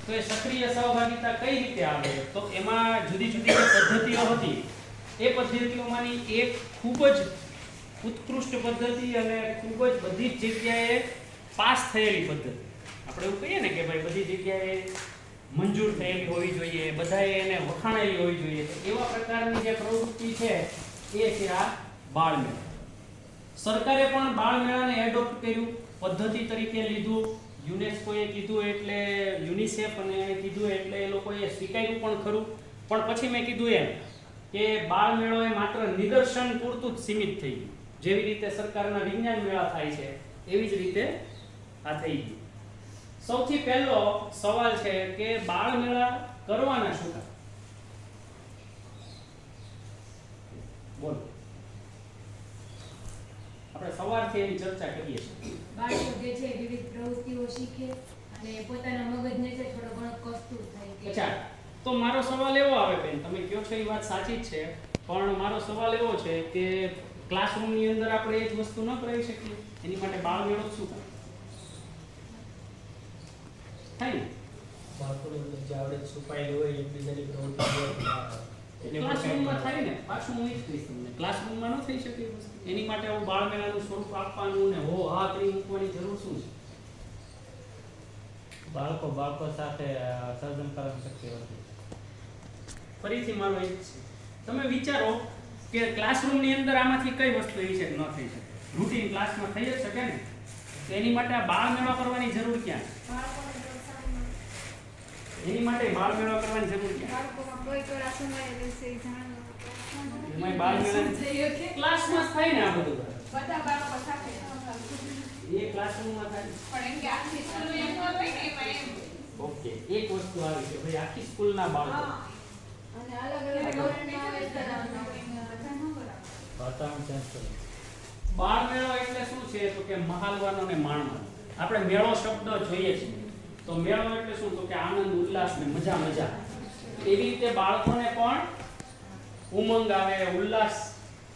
તો એ સક્રિય સહભાગિતા કઈ રીતે આવે? તો એમાં જુદી જુદી જે પદ્ધતિઓ હતી એ પદ્ધતિઓમાંની એક ખૂબ જ ઉત્કૃષ્ટ પદ્ધતિ અને ખૂબ જ બધી જ જગ્યાએ પાસ થયેલી પદ્ધતિ. આપણે એવું કહીએ ને કે ભાઈ બધી જગ્યાએ મંજૂર થયેલી હોવી જોઈએ, બધાએ એને વખાણેલી હોવી જોઈએ. તો એવા પ્રકારની જે પ્રવૃત્તિ છે એ છે આ બાળમેળો. સરકારે પણ બાળમેળાને એડોપ્ટ કર્યું, પદ્ધતિ તરીકે લીધું. યુનેસ્કોએ કીધું એટલે યુનિસેફ અને કીધું એટલે એ લોકોએ સ્વીકાર્યું પણ ખરું. પણ પછી મેં કીધું એમ કે બાળમેળો એ માત્ર નિદર્શન પૂરતું જ સીમિત થઈ ગયું. જેવી રીતે સરકારના વિજ્ઞાન મેળા થાય છે એવી જ રીતે આ થઈ ગયું. સૌથી પહેલો સવાલ છે કે બાળમેળા કરવાના શું કામ? બોલો. આપણે સવારથી એની ચર્ચા કરીએ છીએ. બાળકો જે છે વિવિધ પ્રવૃત્તિઓ શીખે અને પોતાના મગજને છે થોડો ઘણો કસરત થાય કે અચ્છા, તો મારો સવાલ એવો આવે બેન, તમે કહો છો એ વાત સાચી જ છે, પણ મારો સવાલ એવો છે કે ક્લાસરૂમની અંદર આપણે એ જ વસ્તુ ન કરાવી શકીએ? એની માટે બાળમેળો શું કામ થાય ને? બાળકોને જે આવડે છુપાયેલી હોય એકબીજાની પ્રવૃત્તિ ક્લાસરૂમમાં થાય ને. પાછું હું એ જ કહીશ તમને, ક્લાસરૂમમાં ન થઈ શકે એ વસ્તુ. એની માટે હું બાળમેળાનું સ્વરૂપ આપવાનું ને હો હા કરી મૂકવાની જરૂર શું છે? બાળકો સાથે સર્જન કરવાની શક્તિ હોય. ફરીથી મારો એ જ છે, તમે વિચારો કે ક્લાસરૂમની અંદર આમાંથી કઈ વસ્તુ એવી છે કે ન થઈ શકે? રૂટીન ક્લાસમાં થઈ જ શકે ને. તો એની માટે આ બાળમેળો કરવાની જરૂર ક્યાં? બાળકોને પ્રોત્સાહન એની માટે બાળમેળો કરવાની જરૂર ક્યાં? બાળકોમાં કોઈ કળા સમય વિશે જાણવું એમાં બાળમેળા ક્લાસમાં જ થાય ને આ બધું. બધા બાળકો સાથે એ ક્લાસરૂમમાં થાય. પણ એમ કે આખી સ્કૂલ એમ ન હોય ને એમાં એમ ઓકે, એક વસ્તુ આવી છે ભાઈ, આખી સ્કૂલના બાળકો. અને અલગ અલગ ગવર્મેન્ટ આવે બધા ન બરાબર વાતાવરણ ચેન્જ કરે. બાળમેળો એટલે શું છે? તો કે મહાલવાનો ને માણવાનો. આપણે મેળો શબ્દ જોઈએ છીએ તો મેળો એટલે શું? તો કે આનંદ, ઉલ્લાસ ને મજા મજા. એવી રીતે બાળકોને પણ ઉમંગ આવે, ઉલ્લાસ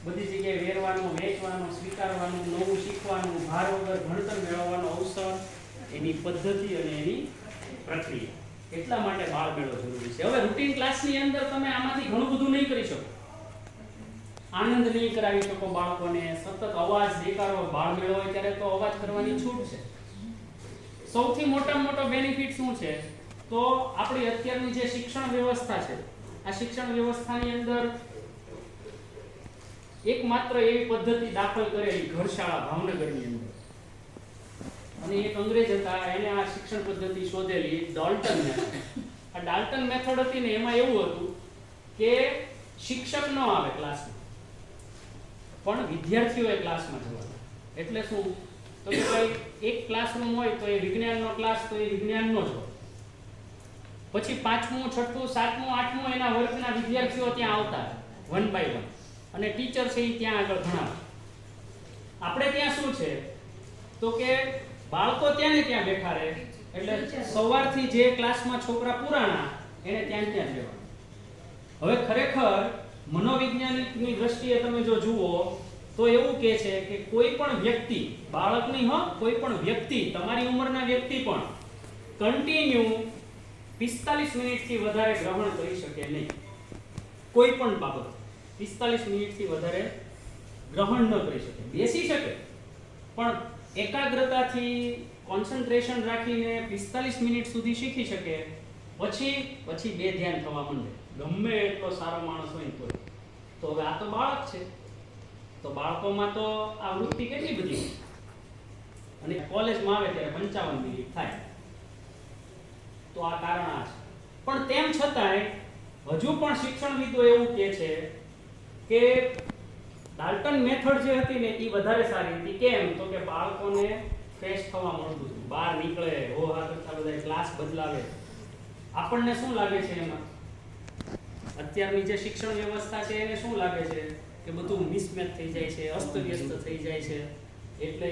બધી જગ્યાએ વેરવાનો, વેચવાનો, સ્વીકારવાનું, નવું શીખવાનું, ભાર વગર ભણતર મેળવવાનો અવસર, એની પદ્ધતિ અને એની પ્રક્રિયા. એટલા માટે બાળમેળો જરૂરી છે. હવે રૂટીન ક્લાસની અંદર તમે આમાંથી ઘણું બધું નહીં કરી શકો. આનંદ નહીં કરાવી શકો બાળકોને, સતત અવાજ દેખાડો. બાળમેળો હોય ત્યારે તો અવાજ કરવાની છૂટ છે. સૌથી મોટામાં મોટો બેનિફિટ શું છે? તો આપણી અત્યારની જે શિક્ષણ વ્યવસ્થા છે, આ શિક્ષણ વ્યવસ્થાની અંદર એકમાત્ર એવી પદ્ધતિ દાખલ કરેલી ઘરશાળા ભાવનગરની અંદર, અને એક અંગ્રેજ હતા, એને આ શિક્ષણ પદ્ધતિ શોધેલી, ડાલ્ટન મેથડ. આ ડાલ્ટન મેથડ હતી ને એમાં એવું હતું કે શિક્ષક ન આવે ક્લાસમાં, પણ વિદ્યાર્થીઓએ ક્લાસમાં જવાનું. એટલે શું? તો કે ભાઈ એક ક્લાસરૂમ હોય તો એ વિજ્ઞાનનો ક્લાસ, તો એ વિજ્ઞાનનો જ હોય. પછી 5મું, 6ઠું, 7મું, 8મું એના વર્ગના વિદ્યાર્થીઓ ત્યાં આવતા 1 by 1, અને ટીચર છે એ ત્યાં આગળ ભણાવે. આપણે ત્યાં શું છે? તો કે બાળકો ત્યાં ને ત્યાં બેઠા રહે. એટલે સવારથી જે ક્લાસમાં છોકરા પુરાણા એને ત્યાં ત્યાં જવાનું. હવે ખરેખર મનોવૈજ્ઞાનિકની દ્રષ્ટિએ તમે જો જુઓ તો એવું કહે છે કે કોઈ પણ વ્યક્તિ, બાળક નહીં હો, કોઈ પણ વ્યક્તિ, તમારી ઉંમરના વ્યક્તિ પણ કન્ટિન્યુ 45 મિનિટથી વધારે ગ્રહણ કરી શકે નહીં. કોઈ પણ બાબત 45 મિનિટથી વધારે ગ્રહણ ન કરી શકે. બેસી શકે પણ એકાગ્રતાથી કોન્સન્ટ્રેશન રાખીને 45 મિનિટ સુધી શીખી શકે. પછી બે ધ્યાન થવા માંડે, ગમે એટલો સારો માણસ હોય તો હવે આ તો બાળક છે, તો બાળકોમાં તો આ વૃત્તિ કેટલી બધી હોય. અને કોલેજમાં આવે ત્યારે 55 મિનિટ થાય. તો આ કારણ આ છે. પણ તેમ છતાંય હજુ પણ શિક્ષણવિદો એવું કહે છે કે ડાલ્ટન મેથડ જે હતી ને એ વધારે સારી હતી. કેમ? તો કે બાળકોને ફ્રેશ થવા મળતું હતું, બહાર નીકળે, હો હા કરતા બધા ક્લાસ બદલાવે. આપણને શું લાગે છે એમાં? અત્યારની જે શિક્ષણ વ્યવસ્થા છે એને શું લાગે છે કે બધું મિસમેચ થઈ જાય છે, અસ્તવ્યસ્ત થઈ જાય છે. એટલે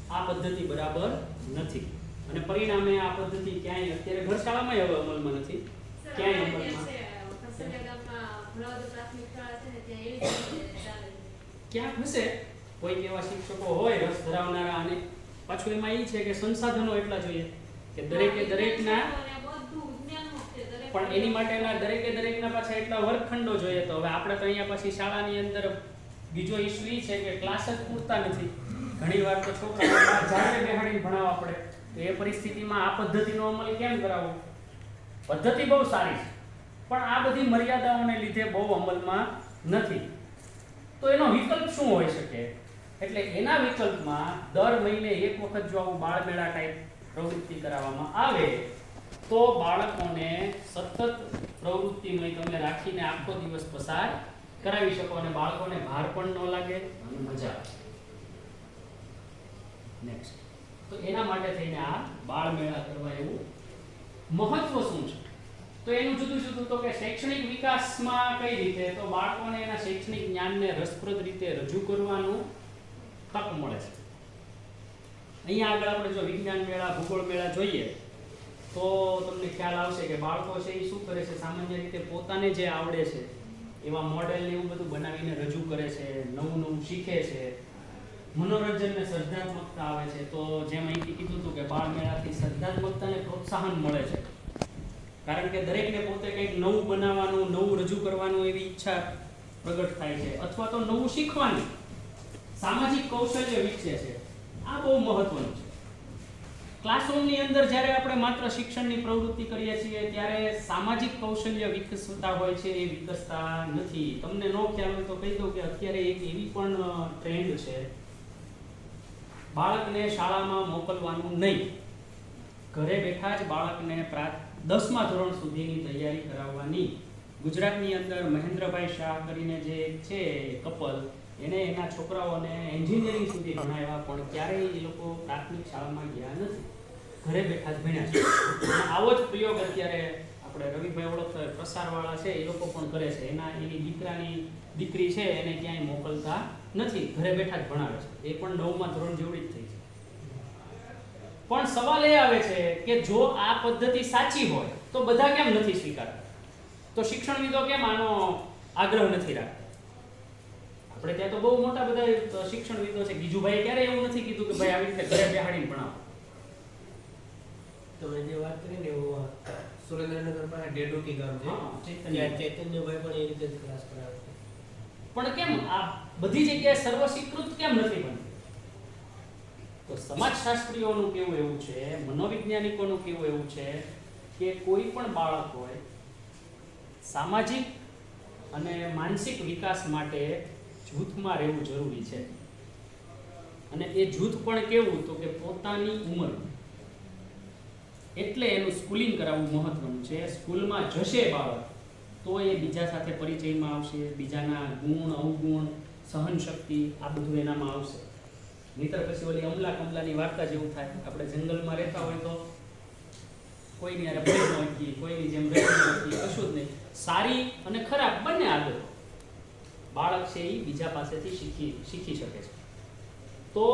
આ પદ્ધતિ બરાબર નથી, અને પરિણામે આ પદ્ધતિ ક્યાંય અત્યારે ઘરશાળામાં હવે અમલમાં નથી, ક્યાંય અમલમાં ક્યાં હશે. કોઈક એવા શિક્ષકો હોય રસ ધરાવનારા, અને પાછું એમાં એ છે કે સંસાધનો એટલા જોઈએ કે દરેકના, પણ એની માટેના દરેકના પાછા એટલા વર્ગખંડો જોઈએ. તો હવે આપણે તો અહીંયા પછી શાળાની અંદર બીજો ઇસ્યુ એ છે કે ક્લાસ જ પૂરતા નથી. ઘણીવાર તો છોકરાઓને જાતે બેહાડીને ભણાવવા પડે. તો એ પરિસ્થિતિમાં આ પદ્ધતિનો અમલ કેમ કરાવવો? પદ્ધતિ બહુ સારી છે, પણ આ બધી મર્યાદાઓને લીધે બહુ અમલમાં નથી. તો એનો વિકલ્પ શું હોઈ શકે? એટલે એના વિકલ્પમાં દર મહિને એક વખત જો આવું બાળમેળા ટાઈપ પ્રવૃત્તિ કરાવવામાં આવે તો બાળકોને સતત પ્રવૃત્તિમય તમે રાખીને આખો દિવસ પસાર કરાવી શકો અને બાળકોને ભાર પણ ન લાગે અને મજા આવે. નેક્સ્ટ, તો એના માટે થઈને આ બાળમેળા કરવા એવું મહત્વ શું છે? તો એનું જુદું જુદું. તો કે શૈક્ષણિક વિકાસમાં કઈ રીતે? તો બાળકોને એના શૈક્ષણિક જ્ઞાનને રસપ્રદ રીતે રજૂ કરવાનું તક મળે છે. અહીંયા આગળ આપણે જો વિજ્ઞાન મેળા, ભૂગોળ મેળા જોઈએ તો તમને ખ્યાલ આવશે કે બાળકો છે એ શું કરે છે? સામાન્ય રીતે પોતાને જે આવડે છે એવા મોડેલ ને એવું બધું બનાવીને રજૂ કરે છે, નવું શીખે છે, મનોરંજન ને સર્જનાત્મકતા આવે છે. તો જેમ અહીંથી કીધું હતું કે બાળ મેળાથી સર્જનાત્મકતાને પ્રોત્સાહન મળે છે, કારણ કે દરેકને પોતે કંઈક નવું બનાવવાનું, નવું રજૂ કરવાનું એવી ઈચ્છા પ્રગટ થાય છે, અથવા તો નવું શીખવાની સામાજિક કૌશલ્ય વિકસે છે. આ બહુ મહત્વનું છે. ક્લાસરૂમની અંદર જ્યારે આપણે માત્ર શિક્ષણની પ્રવૃત્તિ કરીએ છીએ ત્યારે સામાજિક કૌશલ્ય વિકસતા હોય છે, એ વિકસતા નથી. તમને ન ખ્યાલ હોય તો કહી દઉં કે અત્યારે એક એવી પણ ટ્રેન્ડ છે, બાળકને શાળામાં મોકલવાનું નહીં, ઘરે બેઠા જ બાળકને 10મા ધોરણ સુધીની તૈયારી કરાવવાની. ગુજરાતની અંદર મહેન્દ્રભાઈ શાહ કરીને જે છે કપલ, એને એના છોકરાઓને એન્જિનિયરિંગ સુધી ભણાવ્યા, પણ ક્યારેય એ લોકો પ્રાથમિક શાળામાં ગયા નથી, ઘરે બેઠા જ ભણ્યા છે. આવો જ પ્રયોગ અત્યારે આપણે રવિભાઈ ઓળખતા હોય પ્રસારવાળા છે, એ લોકો પણ કરે છે. એની દીકરી છે એને ક્યાંય મોકલતા નથી, ઘરે બેઠા જ ભણાવે છે. એ પણ 9મા ધોરણ જેવડી જ થઈ છે. પણ સવાલ એ આવે છે કે જો આ પદ્ધતિ સાચી હોય તો બધા કેમ નથી સ્વીકારતા? તો શિક્ષણવિદો કેમ આનો આગ્રહ નથી રાખતા? આપણે ત્યાં તો બહુ મોટા બધા શિક્ષણવિદો છે. ગીજુભાઈ ક્યારે એવું નથી કીધું કે ભાઈ આવી રીતે ઘરે બેહાડીને ભણાવો. તમે જે વાત કરી ને એવું સુરેન્દ્રનગર પાસે ડેડોકી ગામ છે, ચૈતન્યભાઈ પણ એ રીતે જ ક્લાસ કરાવે છે. પણ કેમ આ બધી જગ્યાએ સર્વસ્વીકૃત કેમ નથી બનતું? તો સમાજશાસ્ત્રીઓનું કેવું એવું છે, મનોવૈજ્ઞાનિકોનું કેવું એવું છે કે કોઈ પણ બાળક હોય સામાજિક અને માનસિક વિકાસ માટે જૂથમાં રહેવું જરૂરી છે. અને એ જૂથ પણ કેવું? તો કે પોતાની ઉંમર. એટલે એનું સ્કૂલિંગ કરાવવું મહત્વનું છે. સ્કૂલમાં જશે બાળક તો એ બીજા સાથે પરિચયમાં આવશે, બીજાના ગુણ, અવગુણ, સહનશક્તિ આ બધું એનામાં આવશે. નહીતર પછી ઓલી અમલા કમલાની વાર્તા જેવું થાય. આપણે જંગલમાં રહેતા હોય તો કોઈની યારે ભળી ન શકીએ, કોઈની જેમ રહી ન શકીએ, કશું જ નહીં. સારી અને ખરાબ બંને આદતો બાળક છે એ બીજા પાસેથી શીખી શકે છે. તો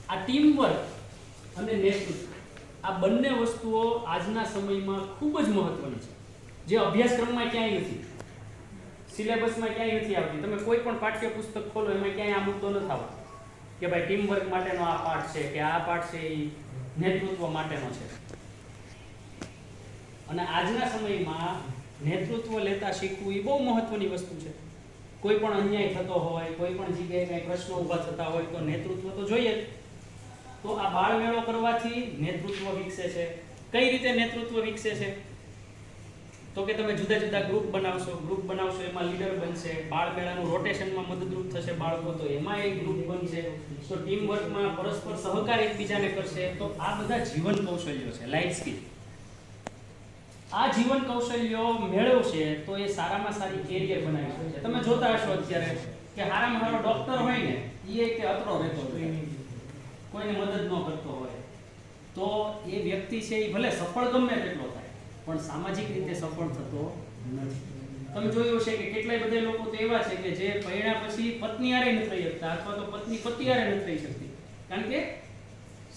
આ ટીમ વર્ક અને નેતૃત્વ, આ બંને વસ્તુઓ આજના સમયમાં ખૂબ જ મહત્વની છે, જે અભ્યાસક્રમમાં ક્યાંય નથી, સિલેબસમાં ક્યાંય નથી આવતી. તમે કોઈ પણ પાઠ્યપુસ્તક ખોલો એમાં ક્યાંય આ મુદ્દો નથી આવતો કે ભાઈ ટીમ વર્ક માટેનો આ પાઠ છે કે આ પાઠ છે એ નેતૃત્વ માટેનો છે. અને આજના સમયમાં નેતૃત્વ લેતા શીખવું એ બહુ મહત્વની વસ્તુ છે. કોઈ પણ અન્યાય થતો હોય, કોઈ પણ જગ્યાએ કંઈ પ્રશ્નો ઊભા થતા હોય તો નેતૃત્વ તો જોઈએ જ. તો આ બાળમેળો કરવાથી નેતૃત્વ વિકસે છે. કઈ રીતે નેતૃત્વ વિકસે છે? તો કે તમે જુદા જુદા ગ્રુપ બનાવશો, એમાં લીડર બનશે, બાળમેળાનું રોટેશનમાં મદદરૂપ થશે બાળકો, તો એમાં એક ગ્રુપ બનશે, તો ટીમ વર્કમાં પરસ્પર સહકાર એકબીજાને કરશે. તો આ બધા જીવન કૌશલ્યો છે, લાઈફ સ્કિલ. આ જીવન કૌશલ્યો મેળવશે તો એ સારામાં સારી કેરિયર બનાવી શકશે. તમે જોતા હશો અત્યારે કે હારામાં હારો ડોક્ટર હોય ને એ કે અતરો રહેતો હોય, કોઈને મદદ ન કરતો હોય, તો એ વ્યક્તિ છે એ ભલે સફળ ગમે તેટલો થાય પણ સામાજિક રીતે સફળ થતો નથી. તમે જોયું હશે કે કેટલાય બધા લોકો તો એવા છે કે જે પરણ્યા પછી પત્ની હારે નથી રહી શકતા, અથવા તો પત્ની પતિ હારે નથી રહી શકતી, કારણ કે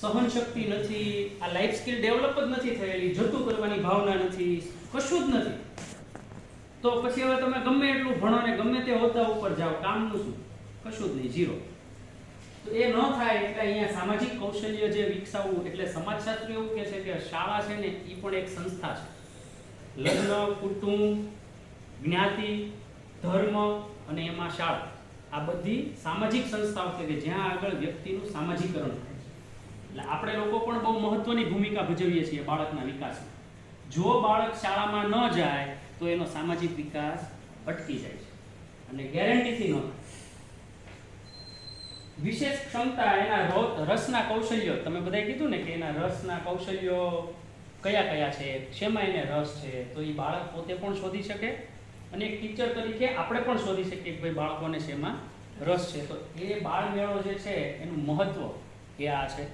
સહન શક્તિ નથી, આ લાઈફ સ્કિલ ડેવલપ જ નથી થયેલી, જતું કરવાની ભાવના નથી, કશું જ નથી. તો પછી હવે તમે ગમે એટલું ભણો ને ગમે તે હોદ્દા ઉપર જાઓ, કામનું શું? કશું જ નહીં, ઝીરો. તો એ ન થાય એટલે અહીંયા સામાજિક કૌશલ્ય જે વિકસાવવું, એટલે સમાજશાસ્ત્રીઓ એવું કહે છે કે શાળા છે ને એ પણ એક સંસ્થા છે. લગ્ન, કુટુંબ, જ્ઞાતિ, ધર્મ અને એમાં શાળા, આ બધી સામાજિક સંસ્થાઓ છે કે જ્યાં આગળ વ્યક્તિનું સામાજિકરણ થાય છે. એટલે આપણે લોકો પણ બહુ મહત્વની ભૂમિકા ભજવીએ છીએ બાળકના વિકાસમાં. જો બાળક શાળામાં ન જાય તો એનો સામાજિક વિકાસ અટકી જાય છે અને ગેરંટીથી ન થાય. વિશેષ ક્ષમતા, એના રસના કૌશલ્યો, તમે બધાએ કીધું ને કે એના રસના કૌશલ્યો કયા કયા છે, શેમાં એને રસ છે, તો એ બાળક પોતે પણ શોધી શકે અને એક ટીચર તરીકે આપણે પણ શોધી શકીએ કે ભાઈ બાળકોને શેમાં રસ છે. તો એ બાળ મેળો જે છે એનું મહત્વ એ આ છે.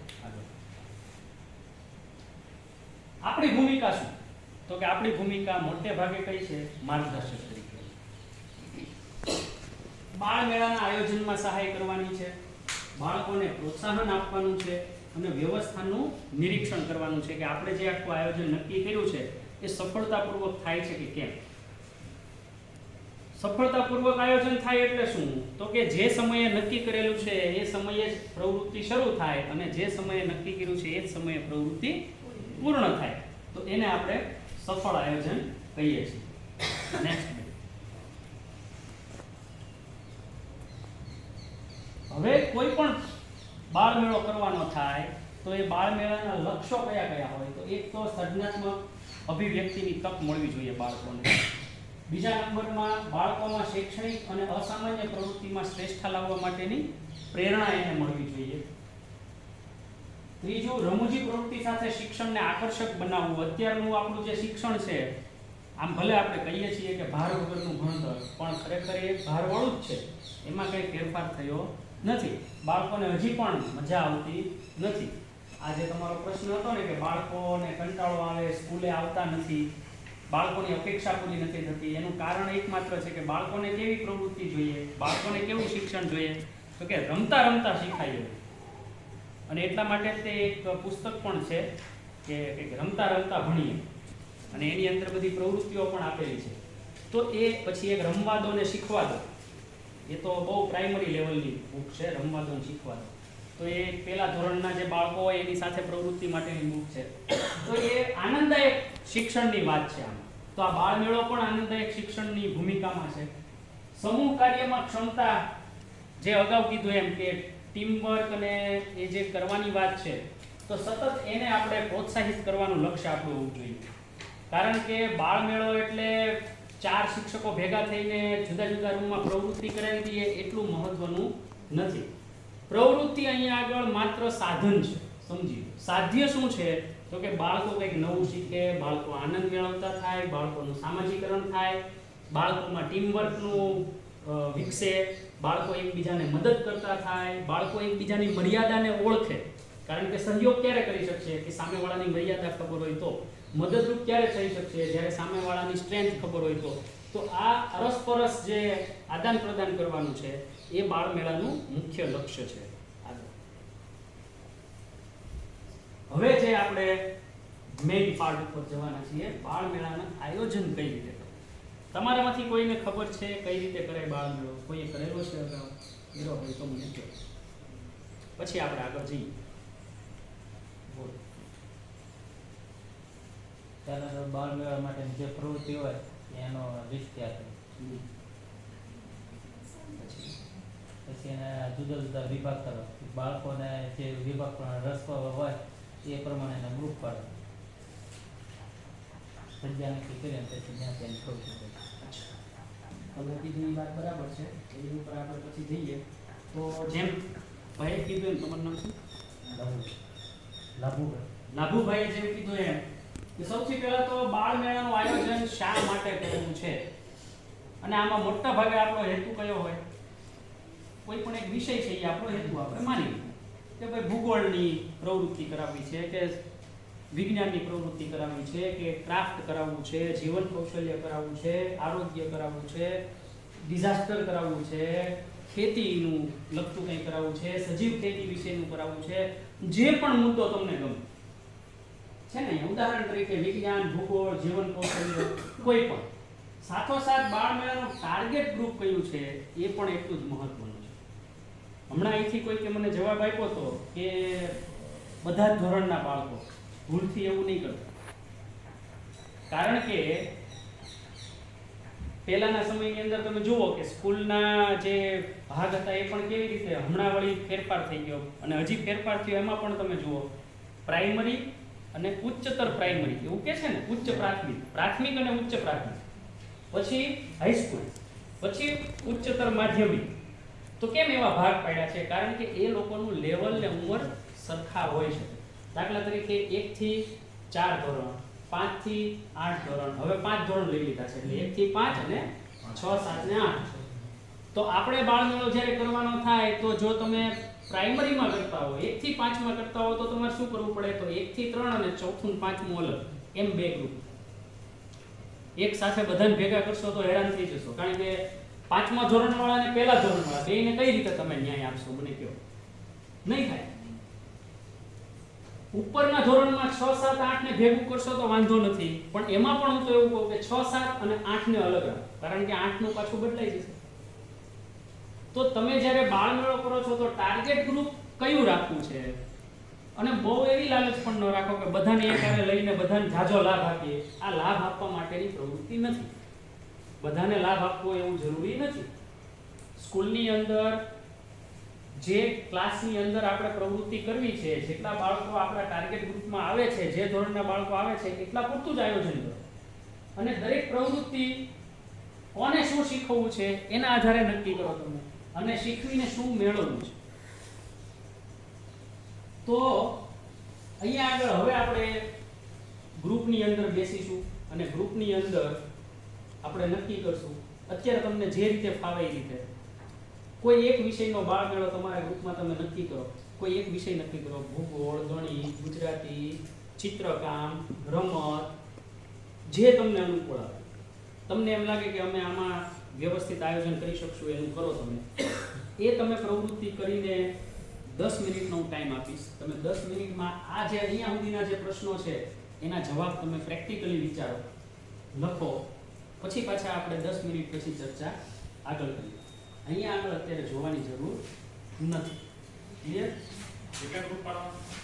આપણી ભૂમિકા શું? તો કે આપણી ભૂમિકા મોટે ભાગે કઈ છે? માર્ગદર્શક તરીકે. બાળ મેળાના આયોજનમાં સહાય કરવાની છે, બાળકોને પ્રોત્સાહન આપવાનું છે અને વ્યવસ્થાનું નિરીક્ષણ કરવાનું છે કે આપણે જે આખું આયોજન નક્કી કર્યું છે એ સફળતાપૂર્વક થાય છે કે કેમ. સફળતાપૂર્વક આયોજન થાય એટલે શું? તો કે જે સમયે નક્કી કરેલું છે એ સમયે જ પ્રવૃત્તિ શરૂ થાય અને જે સમયે નક્કી કર્યું છે એ જ સમયે પ્રવૃત્તિ પૂર્ણ થાય. તો એને આપણે સફળ આયોજન કહીએ છીએ. નેક્સ્ટ. હવે કોઈ પણ બાળ મેળો કરવાનો થાય તો એ બાળ મેળાના લક્ષ્યો કયા કયા હોય? તો એક તો સર્જનાત્મક અભિવ્યક્તિની તક મળવી જોઈએ બાળકોને. બીજા નંબરમાં બાળકોમાં શૈક્ષણિક અને અસામાન્ય પ્રવૃત્તિમાં શ્રેષ્ઠતા લાવવા માટેની પ્રેરણા એને મળવી જોઈએ. ત્રીજું, રમૂજી પ્રવૃત્તિ સાથે શિક્ષણને આકર્ષક બનાવવું. અત્યારનું આપણું જે શિક્ષણ છે, આમ ભલે આપણે કહીએ છીએ કે ભાર વગરનું ભણતર, પણ ખરેખર એ ભારવાળું જ છે, એમાં કંઈ ફેરફાર થયો નથી. બાળકોને હજી પણ મજા આવતી નથી. આ જે તમારો પ્રશ્ન હતો ને કે બાળકોને કંટાળો આવે, સ્કૂલે આવતા નથી, બાળકોની અપેક્ષા પૂરી નથી થતી, એનું કારણ એકમાત્ર છે કે બાળકોને કેવી પ્રવૃત્તિ જોઈએ, બાળકોને કેવું શિક્ષણ જોઈએ? તો કે રમતા રમતા શીખાય. અને એટલા માટે તે એક પુસ્તક પણ છે કે રમતા રમતા ભણીએ, અને એની અંદર બધી પ્રવૃત્તિઓ પણ આપેલી છે. તો એ પછી એક રમવા દો ને શીખવા દો, એ તો બહુ પ્રાઇમરી લેવલની બુક છે, રમવા દો ને શીખવા દો. તો એ પહેલા ધોરણના જે બાળકો હોય એની સાથે પ્રવૃત્તિ માટેની બુક છે. તો એ આનંદદાયક શિક્ષણની વાત છે આમાં. તો આ બાળ મેળો પણ આનંદદાયક શિક્ષણની ભૂમિકામાં છે. સમૂહ કાર્યમાં ક્ષમતા, જે અગાઉ કીધું એમ કે ટીમવર્ક અને એ જે કરવાની વાત છે, તો સતત એને આપણે પ્રોત્સાહિત કરવાનું લક્ષ્ય આપણું હોવું જોઈએ. કારણ કે બાળ મેળો એટલે 4 શિક્ષકો ભેગા થઈને જુદા જુદા રૂમમાં પ્રવૃત્તિ કરાવી દઈએ એટલું મહત્વનું નથી. પ્રવૃત્તિ અહીંયા આગળ માત્ર સાધન છે. સમજી, સાધ્ય શું છે? તો કે બાળકો કંઈક નવું શીખે, બાળકો આનંદ મેળવતા થાય, બાળકોનું સામાજિકરણ થાય, બાળકોમાં ટીમવર્કનું વિકસે, બાળકો એકબીજાને મદદ કરતા થાય, બાળકો એકબીજાની મર્યાદાને ઓળખે. કારણ કે સહયોગ ક્યારે કરી શકશે? કે સામેવાળાની મર્યાદા ખબર હોય તો. મદદરૂપ ક્યારે થઈ શકશે? જ્યારે સામેવાળાની સ્ટ્રેન્થ ખબર હોય તો. તો આ અરસપરસ જે આદાન પ્રદાન કરવાનું છે એ બાળ મેળાનું મુખ્ય લક્ષ્ય છે. હવે જે આપણે મેઇન પાર્ટ ઉપર જવાના છીએ, બાળ મેળાનું આયોજન કઈ રીતે કરવું. તમારામાંથી કોઈને ખબર છે કઈ રીતે કરાય બાળ મેળો? કોઈએ કરેલો છે અગાઉ? એનો હોય તો મને કહો, પછી આપણે આગળ જઈએ. બોલો. ત્યારે બાળ મેળા માટેની જે પ્રવૃત્તિ હોય એનો લિસ્ટ તૈયાર કરે. પછી એના જુદા જુદા વિભાગ કરો. બાળકોને જે વિભાગ પ્રમાણે રસ હોય એ પ્રમાણે એના ગ્રુપ કરે. જગ્યા નક્કી કરીને પછી ત્યાં તેની પ્રવૃત્તિ કરે. તમે કીધું એ વાત બરાબર છે, એની ઉપર આપણે પછી જઈએ. તો જેમ ભાઈ કીધું એમ, તમારું નામ શું? લાભુભાઈએ જેમ કીધું એમ કે સૌથી પહેલા તો બાળ મેળાનું આયોજન શા માટે કરવું છે, અને આમાં મોટા ભાગે આપણો હેતુ કયો હોય? કોઈ પણ એક વિષય છે એ આપણો હેતુ આપણે માની લઈએ કે ભાઈ ભૂગોળની પ્રવૃત્તિ કરાવવી છે, કે વિજ્ઞાનની પ્રવૃત્તિ કરાવવી છે, કે ક્રાફ્ટ કરાવવું છે, જીવન કૌશલ્ય કરાવવું છે, આરોગ્ય કરાવવું છે, ડિઝાસ્ટર કરાવવું છે, ખેતીનું લગતું કંઈ કરાવવું છે, સજીવ ખેતી વિશેનું કરાવવું છે. જે પણ મુદ્દો તમને ગમે છે ને, ઉદાહરણ તરીકે વિજ્ઞાન, ભૂગોળ, જીવન કૌશલ્ય, કોઈ પણ. સાથોસાથ બાળ મેળાનું ટાર્ગેટ ગ્રુપ કયું છે એ પણ એટલું જ મહત્વનું છે. હમણાં અહીંથી કોઈકે મને જવાબ આપ્યો હતો કે બધા જ ધોરણના બાળકો, ભૂલથી એવું નહીં કરતા. કારણ કે પહેલાના સમયની અંદર તમે જુઓ કે સ્કૂલના જે ભાગ હતા એ પણ કેવી રીતે હમણાં વળી ફેરફાર થઈ ગયો, અને હજી ફેરફાર થયો એમાં પણ તમે જુઓ પ્રાઇમરી અને ઉચ્ચતર પ્રાઇમરી એવું કે છે ને, ઉચ્ચ પ્રાથમિક, પ્રાથમિક અને ઉચ્ચ પ્રાથમિક, પછી હાઈસ્કૂલ, પછી ઉચ્ચતર માધ્યમિક. તો કેમ એવા ભાગ પાડ્યા છે? કારણ કે એ લોકોનું લેવલ ને ઉંમર સરખા હોય છે. દાખલા તરીકે 1 થી 4 ધોરણ, 5 થી 8 ધોરણ, હવે 5 ધોરણ લઈ લીધા છે એટલે 1 થી 5 અને 6, 7 ને 8. તો આપણે બાળમેળો જ્યારે કરવાનો થાય તો જો તમે પ્રાઇમરીમાં કરતા હો, 1 થી 5 માં કરતા હો તો તમારે શું કરવું પડે? તો 1 થી 3 અને 4થું ને 5મું અલગ, એમ 2 ગ્રુપ. એક સાથે બધાને ભેગા કરશો તો હેરાન થઈ જશો, કારણ કે 5મા ધોરણવાળા અને પહેલા ધોરણવાળા બેયને કઈ રીતે તમે ન્યાય આપશો? મને કહો. નહીં થાય. ઉપરના ધોરણમાં 6, 7, 8 ને ભેગું કરશો તો વાંધો નથી, પણ એમાં પણ હું તો એવું કહું કે 6, 7 અને 8 ને અલગ રાખો, કારણ કે 8 નું પાછું બદલાઈ જશે. તો તમે જ્યારે બાળમેળો કરો છો તો ટાર્ગેટ ગ્રુપ કયું રાખવું છે? અને બહુ એવી લાલચ પણ ન રાખો કે બધાને એકારે લઈને બધાને જાજો લાભ આપીએ. આ લાભ આપવા માટેની પ્રવૃત્તિ નથી. બધાને લાભ આપવો એવું જરૂરી નથી. સ્કૂલની અંદર જે ક્લાસની અંદર આપણે પ્રવૃત્તિ કરવી છે, જેટલા બાળકો આપણા ટાર્ગેટ ગ્રુપમાં આવે છે, જે ધોરણના બાળકો આવે છે એટલા પૂરતું જ આયોજન કરો. અને દરેક પ્રવૃત્તિ કોને શું શીખવવું છે એના આધારે નક્કી કરો તમે, અને શીખવીને શું મેળવવું છે. તો અહીંયા આગળ હવે આપણે ગ્રુપની અંદર બેસીશું અને ગ્રુપની અંદર આપણે નક્કી કરશું. અત્યારે તમને જે રીતે ફાવે એ રીતે કોઈ એક વિષયનો બાળમેળો તમારા ગ્રુપમાં તમે નક્કી કરો. કોઈ એક વિષય નક્કી કરો, ભૂગોળ, ગણિત, ગુજરાતી, ચિત્રકામ, રમત, જે તમને અનુકૂળ આવે. તમને એમ લાગે કે અમે આમાં વ્યવસ્થિત આયોજન કરી શકશું એનું કરો તમે. એ તમે પ્રવૃત્તિ કરીને 10 મિનિટનો હું ટાઈમ આપીશ. તમે 10 મિનિટમાં આ જે અહીંયા સુધીના જે પ્રશ્નો છે એના જવાબ તમે પ્રેક્ટિકલી વિચારો, લખો, પછી પાછા આપણે 10 મિનિટ પછી ચર્ચા આગળ કરીએ. અહીંયા આગળ અત્યારે જોવાની જરૂર નથી. ક્લિયર? કેટલા ગ્રુપ પાડવાના?